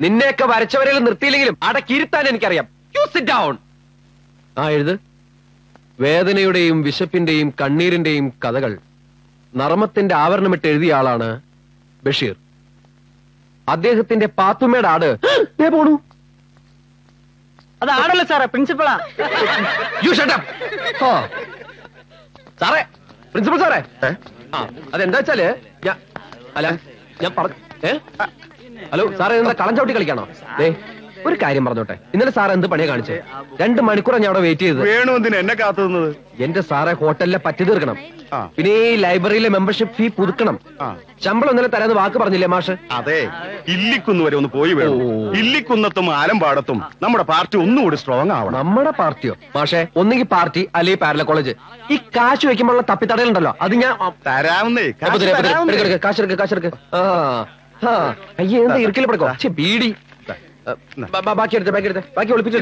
നിന്നെയൊക്കെ വരച്ചവരെ നിർത്തിയില്ലെങ്കിലും അടക്കിയിരുത്താൻ എനിക്കറിയാം. You sit down. ആ എഴുത്. വേദനയുടെയും വിശപ്പിന്റെയും കണ്ണീരിന്റെയും കഥകൾ നർമ്മത്തിന്റെ ആവരണമിട്ട് എഴുതിയ ആളാണ് ബഷീർ. അദ്ദേഹത്തിന്റെ പാത്തുമ്മയുടെ ആട് പോണു. അത് ആടല്ല സാറേ, പ്രിൻസിപ്പളാ. You shut up. സാറേ, പ്രിൻസിപ്പൽ സാറേ. അതെന്താ വെച്ചാല് ഞാൻ പറഞ്ഞു. ഹലോ സാറേ, എന്താ കളം ചവിട്ടി കളിക്കാണോ? ഒരു കാര്യം പറഞ്ഞോട്ടെ, ഇന്നലെ സാർ എന്ത് പണിയാ കാണിച്ചേ? 2 മണിക്കൂറാണ് ഞാൻ അവിടെ വെയിറ്റ് ചെയ്തത്. വേണു എന്നെ കാത്തു നിന്നത്? എന്റെ സാറെ, ഹോട്ടലിലെ പറ്റി തീർക്കണം, പിന്നെ ഈ ലൈബ്രറിയിലെ മെമ്പർഷിപ്പ് ഫീ പുതുക്കണം. ശമ്പളം ഇന്നലെ തരാന്ന് വാക്ക് പറഞ്ഞില്ലേ മാഷ്? അതെ, ഇല്ലിക്കുന്ന് വരെ ഒന്ന് പോയി വേണം. ഇല്ലിക്കുന്നത്തും ആലമ്പാടത്തും നമ്മുടെ പാർട്ടി ഒന്നുകൂടി സ്ട്രോങ് ആവണം. നമ്മുടെ പാർട്ടിയോ മാഷെ? ഒന്നുകിൽ പാർട്ടി അല്ലെങ്കിൽ പാരല കോളേജ്. ഈ കാശ് വെക്കുമ്പോഴുള്ള തപ്പിത്തടലുണ്ടല്ലോ, അത് ഞാൻ തരാവുന്നേ. കാശെടുക്ക്. അയ്യേ, എന്താ ഇറുക്കിൽ പെടുക്കോ? ബീഡി ബാക്കി ഒളിപ്പിച്ചു.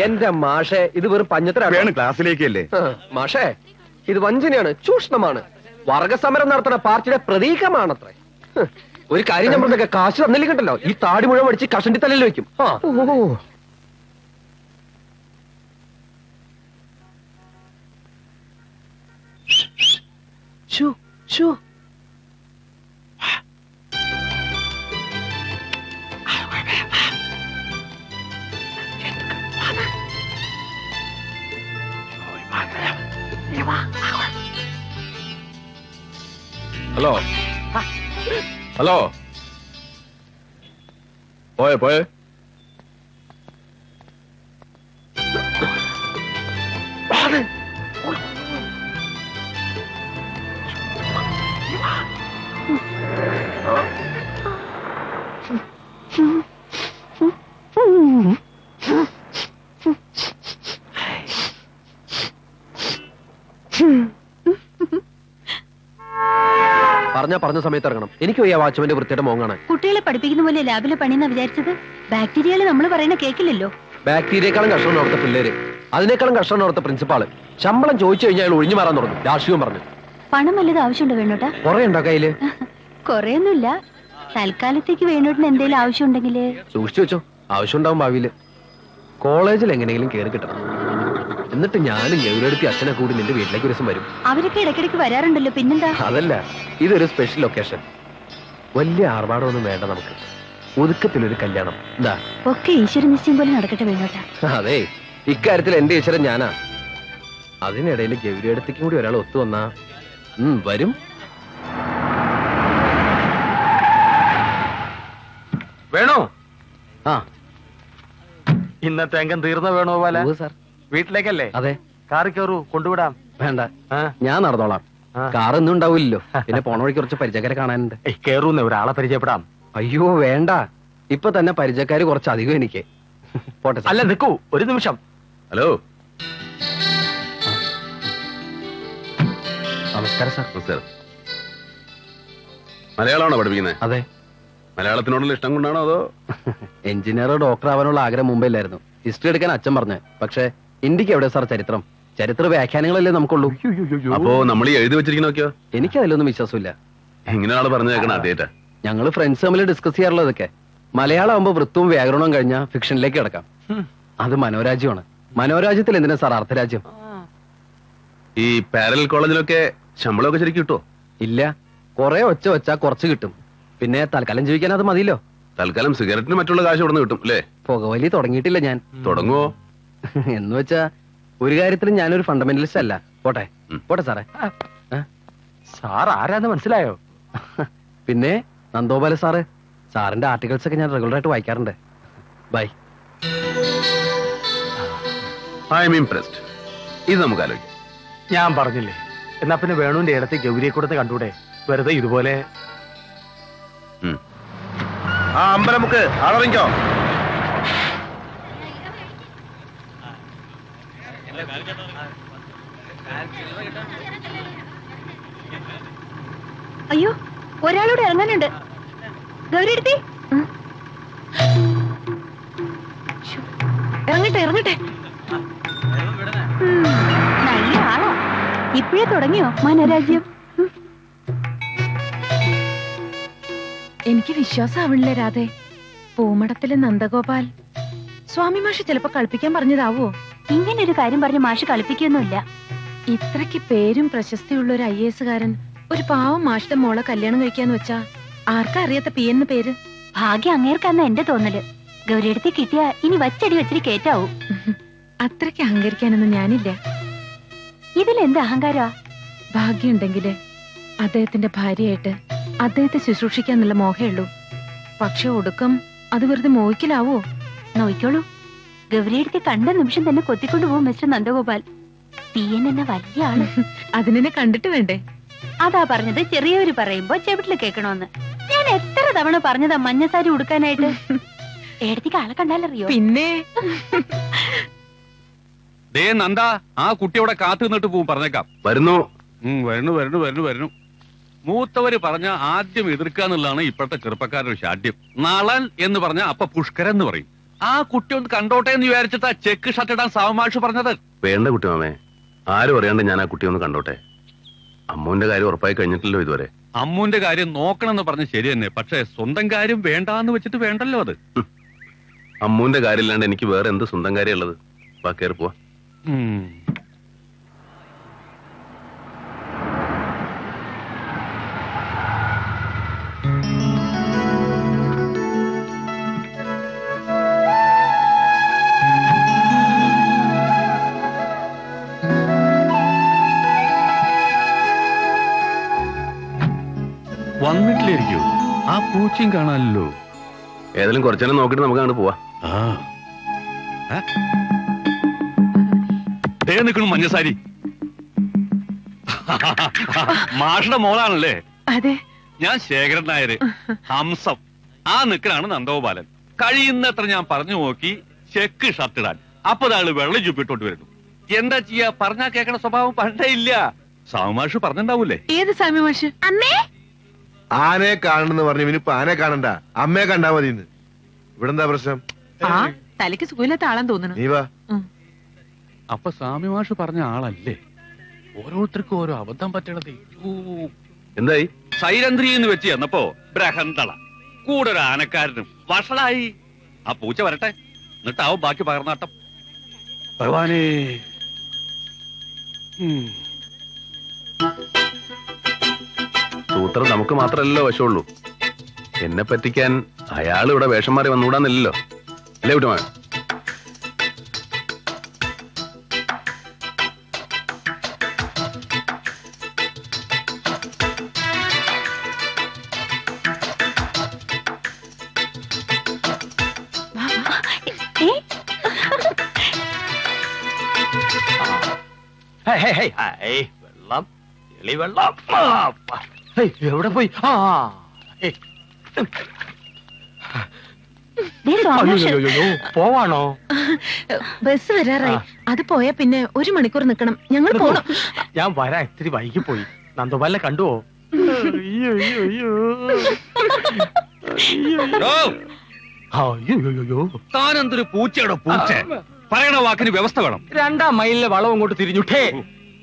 എന്റെ മാഷെ, ഇത് വെറും പഞ്ഞത്തരാണ്. ക്ലാസ്സിലേക്കല്ലേ മാഷെ? ഇത് വഞ്ചനയാണ്, ചൂഷണമാണ്. വർഗസമരം നടത്തുന്ന പാർട്ടിയുടെ പ്രതീകമാണത്രേ. ഒരു കാര്യം ഞാൻ പറഞ്ഞ കാശ് തന്നില്ലെങ്കിണ്ടല്ലോ, ഈ താടി മുഴുവൻ അടിച്ച് കഷണ്ടി തലയിൽ വെക്കും. ഹലോ ഹലോ, പോയേ പറഞ്ഞ സമയത്ത് ഇറങ്ങണം. എനിക്ക് വയ്യ വാച്ച്മാന്റെ വൃത്തിയുടെ മോങ്ങാണ്. കുട്ടികളെ പഠിപ്പിക്കുന്ന പോലെ ലാബിലെ പണിയെന്നാ വിചാരിച്ചത്? ബാക്ടീരിയകള് നമ്മൾ പറയുന്ന കേക്കില്ലല്ലോ. ബാക്ടീരിയക്കാളും കഷ്ടം നടത്ത പിള്ളേര്, അതിനേക്കാളും കഷ്ടം നടത്ത പ്രിൻസിപ്പാള്. ശമ്പളം ചോദിച്ചു കഴിഞ്ഞാൽ അയാൾ ഒഴിഞ്ഞു മാറാൻ തുടങ്ങും. രാഷ്ട്രീയം പറഞ്ഞു. പണം വല്ലതും ആവശ്യമുണ്ടോ വേണോട്ടാ? കൊറേ ഉണ്ടോ കയ്യില്? കൊറേയൊന്നുമില്ല. തൽക്കാലത്തേക്ക് വേണോട്ടിന് എന്തെങ്കിലും ആവശ്യം ഉണ്ടെങ്കില് സൂക്ഷിച്ചു വെച്ചോ, ആവശ്യം ഉണ്ടാവും ഭാവിയില്. കോളേജിൽ എങ്ങനെയെങ്കിലും കയറി കിട്ടണം. എന്നിട്ട് ഞാനും ഗൗരവടുത്തി അച്ഛനെ കൂടി നിന്റെ വീട്ടിലേക്ക് ഒരു ദിവസം വരും. അവരൊക്കെ ഇടയ്ക്കിടയ്ക്ക് വരാറുണ്ടല്ലോ, പിന്നെന്താ? അതല്ല, ഇതൊരു സ്പെഷ്യൽ ലൊക്കേഷൻ. വലിയ ആർഭാടമൊന്നും വേണ്ട നമുക്ക്. ഒതുക്കത്തിലൊരു കല്യാണം. എന്താ? ഒക്കെ ഈശ്വര നിശ്ചയം പോലെ നടക്കട്ടെ വേണോട്ടാ. അതെ, ഇക്കാര്യത്തിൽ എന്റെ ഈശ്വരൻ ഞാനാ. അതിനിടയിൽ ഗൗരിയടുത്തേക്കും കൂടി ഒരാൾ ഒത്തു വന്നാ വരും. വേണോ? ആ, ഇന്നത്തെ അംഗം തീർന്ന വേണോ പോലെ? സാർ, വീട്ടിലേക്കല്ലേ? അതെ. കാറി കയറൂ, കൊണ്ടുവിടാം. വേണ്ട, ഞാൻ നടന്നോളാം. കാറൊന്നും ഉണ്ടാവില്ലല്ലോ. പിന്നെ പോണ വഴിക്ക് കുറച്ച് പരിചയക്കാരെ കാണാനുണ്ട്. കയറൂന്ന് ഒരാളെ പരിചയപ്പെടാം. അയ്യോ വേണ്ട, ഇപ്പൊ തന്നെ പരിചയക്കാര് കുറച്ചധികം എനിക്ക്. പോട്ടെ. അല്ല, നിൽക്കൂ ഒരു നിമിഷം. ഹലോ, നമസ്കാരം സാർ. നമസ്കാരം. മലയാളമാണോ പഠിപ്പിക്കുന്നത്? അതെ. മലയാളത്തിനോടുള്ള ഇഷ്ടം കൊണ്ടാണോ അതോ? എഞ്ചിനീയറോ ഡോക്ടർ ആവാനുള്ള ആഗ്രഹം മുമ്പേലായിരുന്നു. ഹിസ്റ്ററി എടുക്കാൻ അച്ഛൻ പറഞ്ഞു. പക്ഷെ ഇന്ത്യക്ക് എവിടെ സാർ ചരിത്ര വ്യാഖ്യാനങ്ങളല്ലേ നമുക്കുള്ളൂ. അപ്പോ നമ്മൾ എഴുതി വെച്ചിരിക്കുന്നൊക്കെയോ? എനിക്ക് അതിലൊന്നും വിശ്വാസമില്ല. എങ്ങനെയാണ് പറഞ്ഞേക്കണം ആദ്യമായിട്ടാ? ഞങ്ങള് ഫ്രണ്ട്സ് തമ്മിൽ ഡിസ്കസ് ചെയ്യാറുള്ളതൊക്കെ മലയാളം ആകുമ്പോ വൃത്തവും വ്യാകരണവും കഴിഞ്ഞാൽ ഫിക്ഷനിലേക്ക് കിടക്കാം. അത് മനോരാജ്യമാണ്. മനോരാജ്യത്തിൽ എന്തിനാ സാർ അർത്ഥരാജ്യം? ഈ പാരലൽ കോളേജിലൊക്കെ ശമ്പളമൊക്കെ ശരിക്കും കിട്ടുമോ? ഇല്ല, കൊറേ ഒച്ച വെച്ചാ കുറച്ച് കിട്ടും. പിന്നെ തൽക്കാലം ജീവിക്കാൻ അത് മതിയല്ലോ. തൽക്കാലം സിഗരറ്റിന് മറ്റുള്ള കാശ് ഇവിടെ നിന്ന് കിട്ടും അല്ലേ? പുകവലി തുടങ്ങിയിട്ടില്ല ഞാൻ. തുടങ്ങുവോ? എന്ന് വെച്ചാ ഒരു കാര്യത്തിലും ഞാനൊരു ഫണ്ടമെന്റലിസ്റ്റ് അല്ല. പോട്ടെ സാറേ. സാർ ആരാന്ന് മനസ്സിലായോ? പിന്നെ നന്ദോപാല സാറ്. സാറിന്റെ ആർട്ടിക്കിൾസ് ഒക്കെ ഞാൻ റെഗുലർ ആയിട്ട് വായിക്കാറുണ്ട്. ബൈ. I M impressed. ഇത് നമുക്ക് ആലോചിക്കാം. ഞാൻ പറഞ്ഞില്ലേ, എന്നാ പിന്നെ വേണുവിന്റെ ഇടത്ത് ഗൗരിയെ കൂടത്ത് കണ്ടൂടെ? വെറുതെ ഇതുപോലെ. ആ അമ്പലമുക്ക് ആളറിഞ്ഞോ? അയ്യോ, ഒരാളോട് ഇറങ്ങാനുണ്ട്. ഗൗരി എടുത്തി ഇറങ്ങട്ടെ. നല്ല ആളാ. ഇപ്പോഴേ തുടങ്ങിയോ മനോരാജ്യം? എനിക്ക് വിശ്വാസമാവണില്ലേ രാധേ. പൂമടത്തിലെ നന്ദഗോപാൽ സ്വാമി മാഷ് ചിലപ്പോ കളിപ്പിക്കാൻ പറഞ്ഞതാവോ? ഇങ്ങനെ ഒരു കാര്യം പറഞ്ഞ് മാഷ് കളിപ്പിക്കൊന്നുമില്ല. ഇത്രയ്ക്ക് പേരും പ്രശസ്തിയുള്ള ഒരു IAS കാരൻ ഒരു പാവം മാഷിന്റെ മോളെ കല്യാണം കഴിക്കാന്ന് വെച്ചാ ആർക്കാ അറിയാത്ത പി എന്ന് പേര്? ഭാഗ്യം അങ്ങേർക്കാന്ന എന്റെ തോന്നല്. ഗൗരിയടുത്ത് കിട്ടിയ ഇനി വച്ചടി വച്ചിട്ട് കേറ്റാവൂ. അത്രയ്ക്ക് അഹങ്കരിക്കാനൊന്നും ഞാനില്ല. ഇതിലെന്ത് അഹങ്കാരാ? ഭാഗ്യമുണ്ടെങ്കില് അദ്ദേഹത്തിന്റെ ഭാര്യയായിട്ട് അദ്ദേഹത്തെ ശുശ്രൂഷിക്കാന്നുള്ള മോഹേ ഉള്ളൂ. പക്ഷെ ഒടുക്കം അത് വെറുതെ മോഹിക്കലാവോ? നോയിക്കോളൂ, ഗൗരിയടുത്ത് കണ്ട നിമിഷം തന്നെ കൊത്തിക്കൊണ്ടു പോകും മിസ്റ്റർ നന്ദഗോപാൽ. PN എന്ന വലിയ ആള്. അതിനെ കണ്ടിട്ട് വേണ്ടേ? അതാ പറഞ്ഞത് ചെറിയവര് പറയുമ്പോ ചെവിട്ടില് കേൾക്കണോന്ന്. ഞാൻ എത്ര തവണ പറഞ്ഞതാ മഞ്ഞസാരി ഉടുക്കാനായിട്ട്. ഏടത്തേക്ക് ആളെ കണ്ടാലറിയോ? പിന്നെ ദേ നന്ദ, ആ കുട്ടിയോടെ കാത്തു നിന്നിട്ട് പോവും, പറഞ്ഞേക്കാം. വരുന്നു. വരുന്നു. മൂത്തവര് പറഞ്ഞ ആദ്യം എതിർക്കാന്നുള്ളതാണ് ഇപ്പോഴത്തെ ചെറുപ്പക്കാരുടെ ശാഠ്യം. നളൻ എന്ന് പറഞ്ഞ അപ്പൊ പുഷ്കരൻ എന്ന് പറയും. ആ കുട്ടി ഒന്ന് കണ്ടോട്ടെ എന്ന് വിചാരിച്ചിട്ടാ ചെക്ക് ഷർട്ട് ഇടാൻ സാവമാഷ് പറഞ്ഞത്. വേണ്ട കുട്ടിമാമേ, ആരും അറിയാണ്ട് ഞാൻ ആ കുട്ടി ഒന്ന് കണ്ടോട്ടെ. അമ്മുവിന്റെ കാര്യം ഉറപ്പായി കഴിഞ്ഞിട്ടില്ലോ ഇതുവരെ. അമ്മുവിന്റെ കാര്യം നോക്കണമെന്ന് പറഞ്ഞ് ശരി തന്നെ, പക്ഷെ സ്വന്തം കാര്യം വേണ്ടാന്ന് വെച്ചിട്ട് വേണ്ടല്ലോ അത്. അമ്മുവിന്റെ കാര്യമില്ലാണ്ട് എനിക്ക് വേറെ എന്ത് സ്വന്തം കാര്യം ഉള്ളത്? വാ, കയറി പോവാ. വന്നിട്ടില്ലായിരിക്കോ? ആ പൂച്ചയും കാണാനല്ലോ. ഏതായാലും കുറച്ചേരം നോക്കിട്ട് നമുക്ക് അങ്ങോട്ട് പോവാ. ദേ നിൽക്കണു മഞ്ഞസാരി. മാഷയുടെ മോളാണല്ലേ? അതെ. ഞാൻ ശേഖരൻ നായര്, ഹംസം. ആ നിൽക്കണാണ് നന്ദഗോപാലൻ. കഴിയുന്നത്ര ഞാൻ പറഞ്ഞു നോക്കി ചെക്ക് ഷർട്ട് ഇടാൻ. അപ്പൊ ആള് വെള്ളം ചുപ്പിട്ടോട്ട് വരുന്നു. എന്താ ചെയ്യാ, പറഞ്ഞാ കേൾക്കണ സ്വഭാവം പണ്ടേ ഇല്ല. സാവുമാഷ് പറഞ്ഞിണ്ടാവൂലേ? ഏത് സ്വാമി മാഷ്? അമ്മേ, ആനയെ കാണണെന്ന് പറഞ്ഞു. ഇനിയിപ്പോ ആനയെ കാണണ്ട, അമ്മയെ കണ്ടാ മതി. ഇവിടെ എന്താ പ്രശ്നം? ആ തലയ്ക്ക് സുഖമില്ലാത്ത ആളാൻ തോന്നുന്നു. നീ വാ. അപ്പൊ സ്വാമി മാഷ് പറഞ്ഞ ആളല്ലേ? ഓരോരുത്തർക്കും ഓരോ അബദ്ധം പറ്റണത്. എന്തായി? സൈരന്ത്രി എന്ന് വെച്ച് ചെന്നപ്പോ ബ്രഹന്തള കൂടെ ഒരു ആനക്കാരനും വഷളായി. ആ പൂച്ച വരട്ടെ, എന്നിട്ടാവും ബാക്കി പകർന്നാട്ടം. ഭഗവാനേ. സൂത്രം നമുക്ക് മാത്രമല്ലല്ലോ വശമുള്ളൂ. എന്നെ പറ്റിക്കാൻ അയാൾ ഇവിടെ വേഷം മാറി വന്നുകൂടാന്നില്ലല്ലോ, അല്ലേ കുട്ടിമാ? വെള്ളം, വെള്ളം. എവിടെ പോയി? പോവാണോ? ബസ് വരാറായി. അത് പോയാ പിന്നെ 1 മണിക്കൂർ നിക്കണം. ഞങ്ങൾ പോണം. ഞാൻ വരാൻ ഇത്തിരി വൈകി പോയി. നന്ദോപാലിനെ കണ്ടുവോ? താനെന്തൊരു പൂച്ചയുടെ പൂച്ച. പറയണ വാക്കിന് വ്യവസ്ഥ വേണം. 2-ാം മൈലിലെ വളം അങ്ങോട്ട് തിരിഞ്ഞുട്ടേ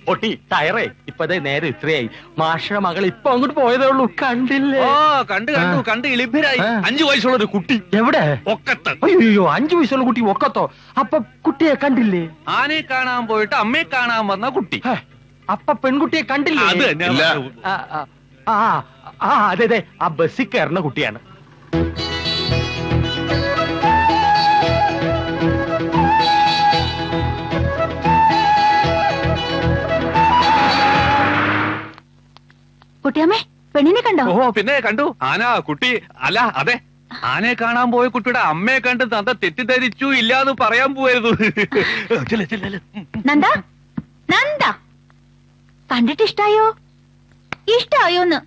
പൊട്ടി ടയറേ. ഇപ്പതേ നേരെ ഇത്രയായി. മാഷയുടെ മകൾ ഇപ്പൊ അങ്ങോട്ട് പോയതേ ഉള്ളൂ. കണ്ടില്ലേ? കണ്ട് ഇളിഭരായി. 5 വയസ്സുള്ള ഒരു കുട്ടി. എവിടെ? ഒക്കത്ത്. അയ്യോ, 5 വയസ്സുള്ള കുട്ടി ഒക്കത്തോ? അപ്പൊ കുട്ടിയെ കണ്ടില്ലേ? ആനയെ കാണാൻ പോയിട്ട് അമ്മയെ കാണാൻ വന്ന കുട്ടി. അപ്പൊ പെൺകുട്ടിയെ കണ്ടില്ലേ? അത് തന്നെ. അതെ, ആ ബസ്സിൽ കയറുന്ന കുട്ടിയാണ്. കുട്ടിയമ്മേ, പെണ്ണിനെ കണ്ടോ? ഓ പിന്നെ കണ്ടു. ആന കുട്ടി അല്ല, അതെ, ആനയെ കാണാൻ പോയ കുട്ടിയുടെ അമ്മയെ കണ്ട് നന്ദ തെറ്റിദ്ധരിച്ചു ഇല്ലാന്ന് പറയാൻ പോയിരുന്നു. നന്ദ, നന്ദ, കണ്ടിട്ട് ഇഷ്ടായോ? ഇഷ്ടായോന്ന്?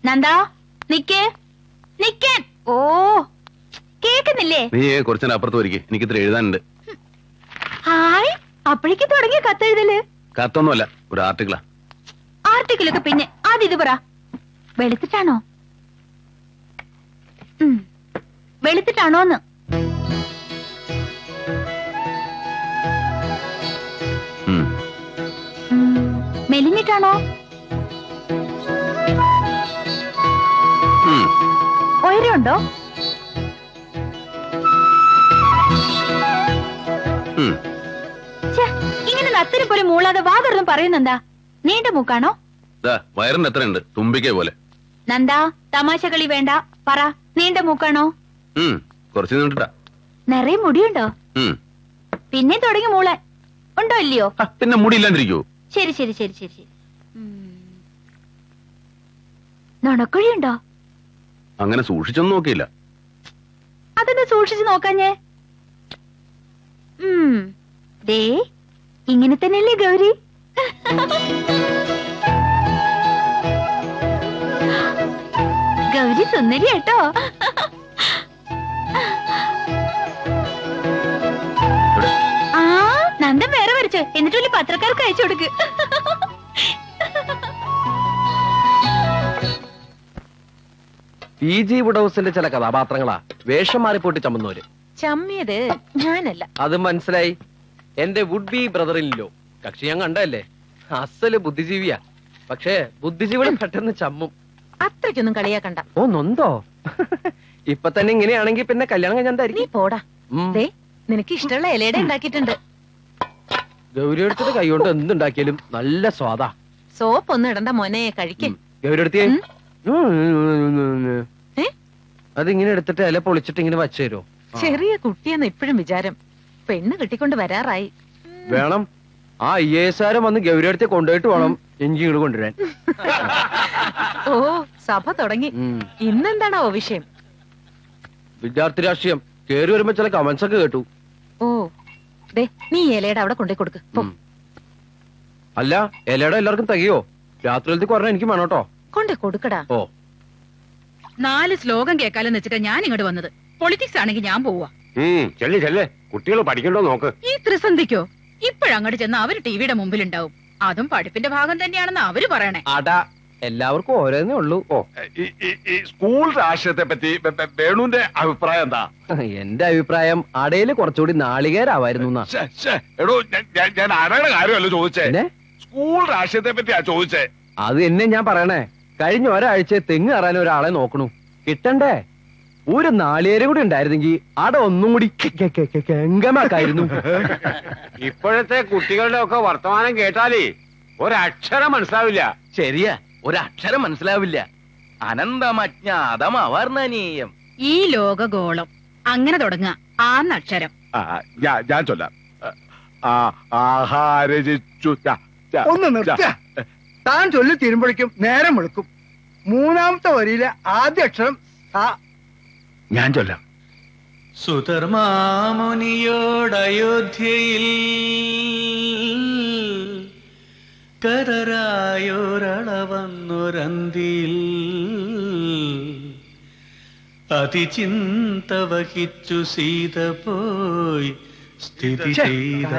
നന്ദ, നിക്കേ, നിക്കാൻ. ഓ, കേക്കുന്നില്ലേ? നീ കുറച്ചേരം അപ്പുറത്ത് വരിക, എനിക്ക് ഇത്ര എഴുതാനുണ്ട്. ഹായ്, അപ്പോഴേക്ക് തുടങ്ങിയ കത്തെഴുതല്? കത്തൊന്നുമല്ല, ഒരു ആർട്ടിക്കിളാ. ആർട്ടിക്കിലൊക്കെ പിന്നെ ആദ്യം ഇത് പറ. വെളുത്തിട്ടാണോ? വെളുത്തിട്ടാണോന്ന്? മെലിഞ്ഞിട്ടാണോ? ഉയരമുണ്ടോ? അത്തരം പോലെ മൂളാതെ വാതർന്നും പറയുന്നെന്താ? നീണ്ട മൂക്കാണോ? വയറിന് എത്രയുണ്ട്? തുമ്പിക്കൈ പോലെ. നന്ദാ, തമാശ കളി വേണ്ട. പറ, നീണ്ട മൂക്കാണോ? കുറച്ച് നീണ്ടിട്ടാ. നിറയെ മുടിയുണ്ടോ? പിന്നെ തുടങ്ങി മൂളാൻ. ഉണ്ടോ ഇല്ലയോ? പിന്നെ മുടിയില്ലാണ്ടിരിക്കോ? ശരി ശരി ശരി ശരി ശരി. നുണക്കുഴിയുണ്ടോ? അങ്ങനെ സൂക്ഷിച്ചൊന്നും നോക്കിയില്ല. അതെന്താ സൂക്ഷിച്ചു നോക്കാഞ്ഞേ? ദേ ഇങ്ങനെ തന്നെയല്ലേ ഗൗരി? ഗൗരി സുന്ദരി കേട്ടോ. ആ നന്ദൻ വേറെ വരച്ചു, എന്നിട്ട് വലിയ പത്രക്കാർക്ക് അയച്ചു കൊടുക്ക്. PG വുഡ് ഹൗസിന്റെ ചില കഥാപാത്രങ്ങളാ വേഷം മാറിപ്പോട്ടി ചമ്മുന്നവര്. ചമ്മിയത് ഞാനല്ല. അത് മനസ്സിലായി. എന്റെ വുഡ് ബി ബ്രദറിലോ കക്ഷി ഞാൻ കണ്ടല്ലേ, അസല് ബുദ്ധിജീവിയാ. പക്ഷേ ബുദ്ധിജീവികൾ പെട്ടെന്ന് ചമ്മും. അത്രയ്ക്കൊന്നും കളിയാക്കണ്ട. ഓ നൊന്തോ? ഇപ്പൊ തന്നെ ഇങ്ങനെയാണെങ്കിൽ പിന്നെ കല്യാണം നീ കഴിഞ്ഞായിരിക്കും. പോടാ. ദേ നിനക്ക് ഇഷ്ടമുള്ള ഇലയുടെ ഉണ്ടാക്കിയിട്ടുണ്ട്. ഗൗരി എടുത്തിട്ട് കൈകൊണ്ട് എന്തുണ്ടാക്കിയാലും നല്ല സ്വാദാ. സോപ്പ് ഒന്നും ഇടണ്ട മോനെ, കഴിക്കേ. ഗൗരി എടുത്തേ. അതിങ്ങനെ എടുത്തിട്ട് ഇല പൊളിച്ചിട്ട് ഇങ്ങനെ വച്ചു തരുമോ? ചെറിയ കുട്ടിയെന്ന് ഇപ്പോഴും വിചാരം. പെണ്ണ് കിട്ടിക്കൊണ്ട് വരാറായി. വേണം. ആ IAS വന്ന് ഗൗരി അടുത്ത് കൊണ്ടുപോയിട്ട് വേണം എനിക്ക് ഇങ്ങോട്ട് കൊണ്ടുവരാൻ. ഓ സഭ തുടങ്ങി. ഇന്നെന്താണോ വിഷയം? വിദ്യാർത്ഥി രാഷ്ട്രീയം. കേറി വരുമ്പോ ചില കമന്റ്സ് ഒക്കെ കേട്ടു. ഓ ദേ നീ ഇലയുടെ അവിടെ കൊണ്ടേ കൊടുക്ക്. അല്ല ഇലയുടെ എല്ലാവർക്കും തികയോ? രാത്രിയിലത്തേക്ക് പറഞ്ഞാൽ എനിക്ക് വേണം കേട്ടോ. കൊണ്ടേ കൊടുക്കടാ. ഓ 4 ശ്ലോകം കേൾക്കാലെന്ന് വെച്ചിട്ട് ഞാൻ ഇങ്ങോട്ട് വന്നത്. പൊളിറ്റിക്സ് ആണെങ്കിൽ ഞാൻ പോവാ. ചെല്ലേ ചെല്ലേ, കുട്ടികൾ പഠിക്കണ്ടോ നോക്ക്. ഈ ത്രിസന്ധിക്കോ? ഇപ്പോഴങ്ങോട്ട് ചെന്ന് അവര് ടിവിയുടെ മുമ്പിലുണ്ടാവും. അതും പഠിപ്പിന്റെ ഭാഗം തന്നെയാണെന്ന് അവര് പറയണേ. അടാ എല്ലാവർക്കും ഓരോന്നേ ഉള്ളൂ. ഓ ഈ സ്കൂൾ രാഷ്ട്രീയത്തെ പറ്റി വേണുവിന്റെ അഭിപ്രായം എന്താ? എന്റെ അഭിപ്രായം അടയില് കുറച്ചുകൂടി നാളികേരാവായിരുന്നു. എടോ ഞാൻ ആരുടെ കാര്യമല്ലോ ചോദിച്ചേ, പിന്നെ സ്കൂൾ രാഷ്ട്രീയത്തെ പറ്റിയാ ചോദിച്ചേ. അത് എന്നെ ഞാൻ പറയണേ. കഴിഞ്ഞ ഒരാഴ്ച തെങ്ങ് കയറാൻ ഒരാളെ നോക്കണു, കിട്ടണ്ടേ? ഒരു നാളികേരം കൂടി ഉണ്ടായിരുന്നെങ്കിൽ അട ഒന്നും കൂടി കെങ്കമാക്കായിരുന്നു. ഇപ്പോഴത്തെ കുട്ടികളുടെ ഒക്കെ വർത്തമാനം കേട്ടാലേ ഒരക്ഷരം മനസ്സിലാവില്ല. ശരിയാ, ഒരക്ഷരം മനസ്സിലാവില്ല. അനന്തമജ്ഞാതമവർണ്ണനീയം. ഈ ലോകഗോളം അങ്ങനെ തുടങ്ങുക. ആന്നക്ഷരം. ഞാൻ ചൊല്ലാം. ആഹാരജിച്ചു. ഒന്ന് നിർത്ത. താൻ ചൊല്ലി തീരുമ്പോഴേക്കും നേരം വെളുക്കും. 3ാമത്തെ വരിയിലെ ആദ്യ അക്ഷരം ഞാൻ ചൊല്ലാം. സുധർമാമുനിയോടയോധ്യയിൽ കരരായോരളവന്നൊരന്തിയിൽ അതിചിന്ത വഹിച്ചു സീത പോയി സ്ഥിതി ചെയ്ത